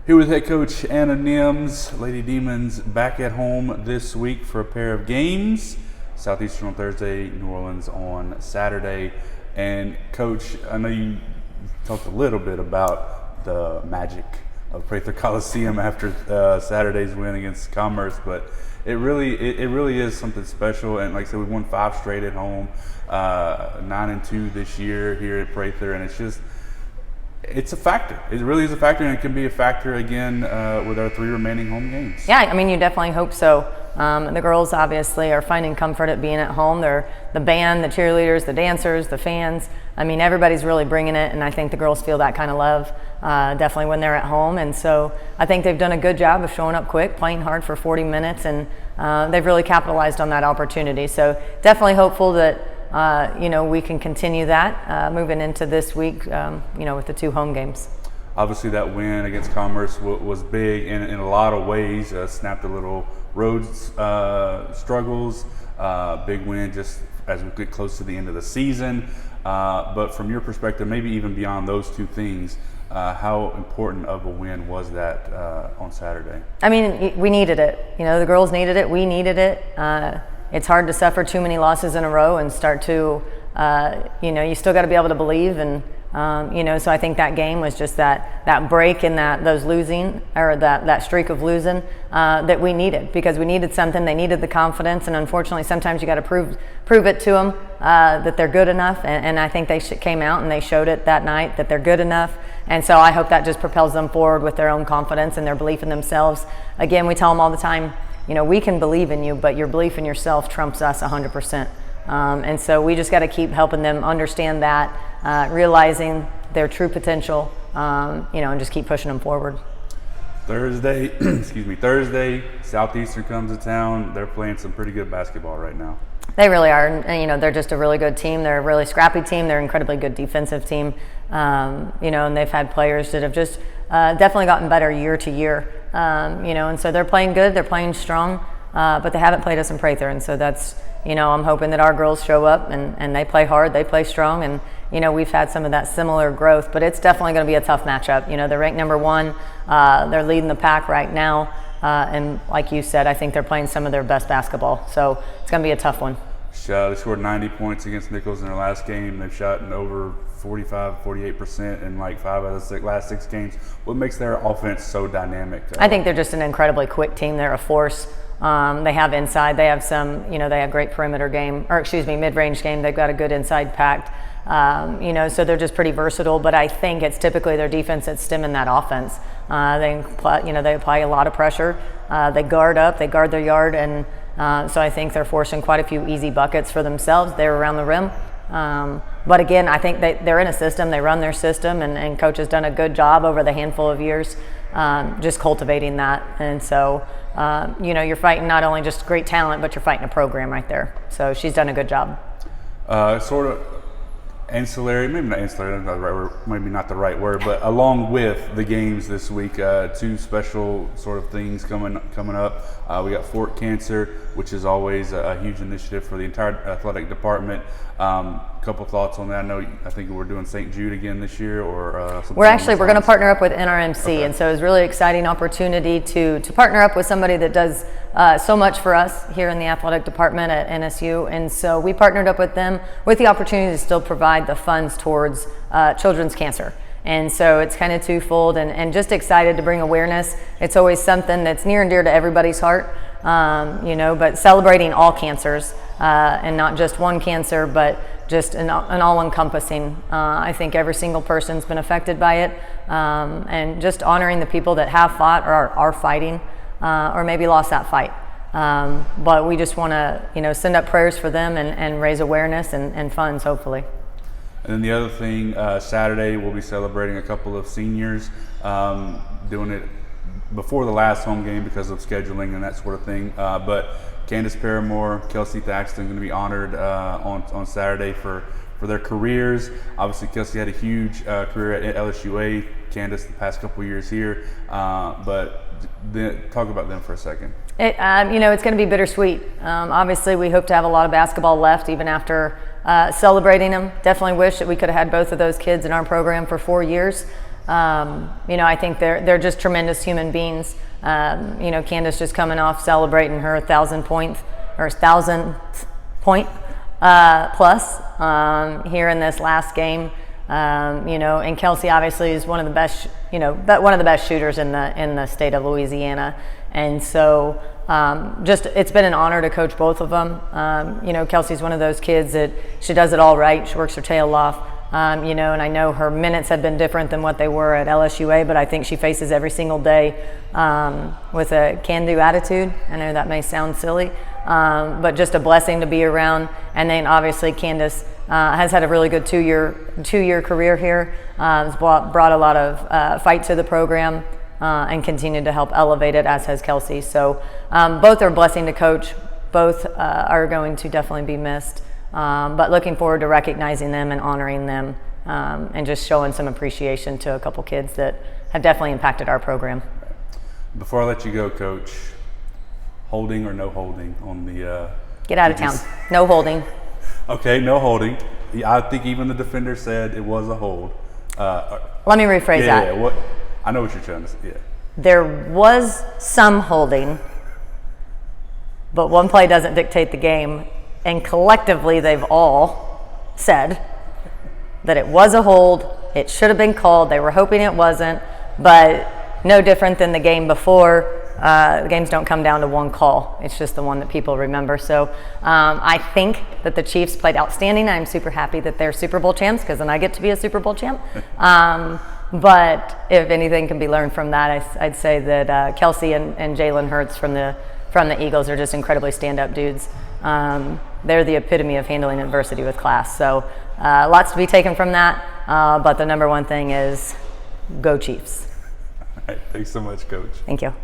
Here with head coach Anna Nimz. Lady Demons back at home this week for a pair of games. Southeastern on Thursday, New Orleans on Saturday. And coach, I know you talked a little bit about the magic of Prather Coliseum after Saturday's win against Commerce, but it really is something special. And like I said, we won 5 straight at home, 9-2 this year here at Prather, and it's a factor. It really is a factor, and it can be a factor again with our 3 remaining home games. Yeah, I mean, you definitely hope so. The girls obviously are finding comfort at being at home. They're the band, the cheerleaders, the dancers, the fans. I mean, everybody's really bringing it, and I think the girls feel that kind of love definitely when they're at home. And so I think they've done a good job of showing up quick, playing hard for 40 minutes, and they've really capitalized on that opportunity. So definitely hopeful that we can continue that moving into this week, with the 2 home games. Obviously, that win against Commerce was big in a lot of ways. Snapped a little road struggles. Big win just as we get close to the end of the season. But from your perspective, maybe even beyond those 2 things, how important of a win was that on Saturday? I mean, we needed it. The girls needed it. We needed it. It's hard to suffer too many losses in a row and start to, you still got to be able to believe. And, so I think that game was just that break in those losing, or that streak of losing that we needed, because we needed something. They needed the confidence. And unfortunately, sometimes you got to prove it to them that they're good enough. And I think they came out and they showed it that night that they're good enough. And so I hope that just propels them forward with their own confidence and their belief in themselves. Again, we tell them all the time, we can believe in you, but your belief in yourself trumps us 100%. And so we just got to keep helping them understand that, realizing their true potential, and just keep pushing them forward. Thursday, Southeastern comes to town. They're playing some pretty good basketball right now. They really are, and they're just a really good team. They're a really scrappy team. They're an incredibly good defensive team, and they've had players that have just definitely gotten better year to year, and so they're playing good. They're playing strong, but they haven't played us in Prather, and so that's, I'm hoping that our girls show up and they play hard, they play strong, and we've had some of that similar growth, but it's definitely going to be a tough matchup. They're ranked number 1. They're leading the pack right now. And like you said, I think they're playing some of their best basketball. So it's going to be a tough one. They scored 90 points against Nichols in their last game. They've shot over 48% in like 5 out of the last 6 games. What makes their offense so dynamic? I think they're just an incredibly quick team. They're a force. They have inside. They have some, they have great perimeter game, mid-range game. They've got a good inside pact. So they're just pretty versatile, but I think it's typically their defense that's stemming that offense. They apply a lot of pressure. They guard up, they guard their yard, and so I think they're forcing quite a few easy buckets for themselves. They're around the rim. But again, I think they're in a system, they run their system, and coach has done a good job over the handful of years just cultivating that. And so, you're fighting not only just great talent, but you're fighting a program right there. So she's done a good job. Sort of ancillary, maybe not the right word, but along with the games this week, 2 special sort of things coming up. We got Fort Cancer, which is always a huge initiative for the entire athletic department. Couple thoughts on that? I think we're doing St. Jude again this year, or we're going to partner up with NRMC, okay. And so it's a really exciting opportunity to partner up with somebody that does so much for us here in the athletic department at NSU. And so we partnered up with them with the opportunity to still provide the funds towards children's cancer. And so it's kind of twofold, and just excited to bring awareness. It's always something that's near and dear to everybody's heart, but celebrating all cancers, and not just one cancer, but just an all-encompassing. I think every single person's been affected by it, and just honoring the people that have fought or are fighting, or maybe lost that fight. But we just want to, send up prayers for them and raise awareness and funds, hopefully. And then the other thing, Saturday we'll be celebrating a couple of seniors, doing it before the last home game because of scheduling and that sort of thing. But Candace Paramore, Kelsey Thaxton going to be honored on Saturday for their careers. Obviously, Kelsey had a huge career at LSUA. Candace the past couple of years here. But talk about them for a second. It's going to be bittersweet. Obviously, we hope to have a lot of basketball left even after celebrating them. Definitely wish that we could have had both of those kids in our program for 4 years. I think they're just tremendous human beings. Candace just coming off celebrating her 1,000th point plus here in this last game. And Kelsey obviously is one of the best, one of the best shooters in the state of Louisiana. And so it's been an honor to coach both of them. Kelsey's one of those kids that she does it all right. She works her tail off. And I know her minutes have been different than what they were at LSUA, but I think she faces every single day with a can-do attitude. I know that may sound silly, but just a blessing to be around. And then obviously Candace has had a really good two-year career here. Has brought a lot of fight to the program and continued to help elevate it, as has Kelsey. So both are a blessing to coach. Both are going to definitely be missed. But looking forward to recognizing them and honoring them and just showing some appreciation to a couple kids that have definitely impacted our program. Before I let you go, Coach, holding or no holding on the get out of town. No holding. Okay, no holding. I think even the defender said it was a hold. Let me rephrase that. Yeah, I know what you're trying to say. Yeah. There was some holding, but one play doesn't dictate the game. And collectively, they've all said that it was a hold. It should have been called. They were hoping it wasn't, but no different than the game before. The games don't come down to one call. It's just the one that people remember. So I think that the Chiefs played outstanding. I'm super happy that they're Super Bowl champs because then I get to be a Super Bowl champ. But if anything can be learned from that, I'd say that Kelsey and Jalen Hurts from the Eagles are just incredibly stand-up dudes. They're the epitome of handling adversity with class. So lots to be taken from that. But the number one thing is go Chiefs. All right. Thanks so much, Coach. Thank you.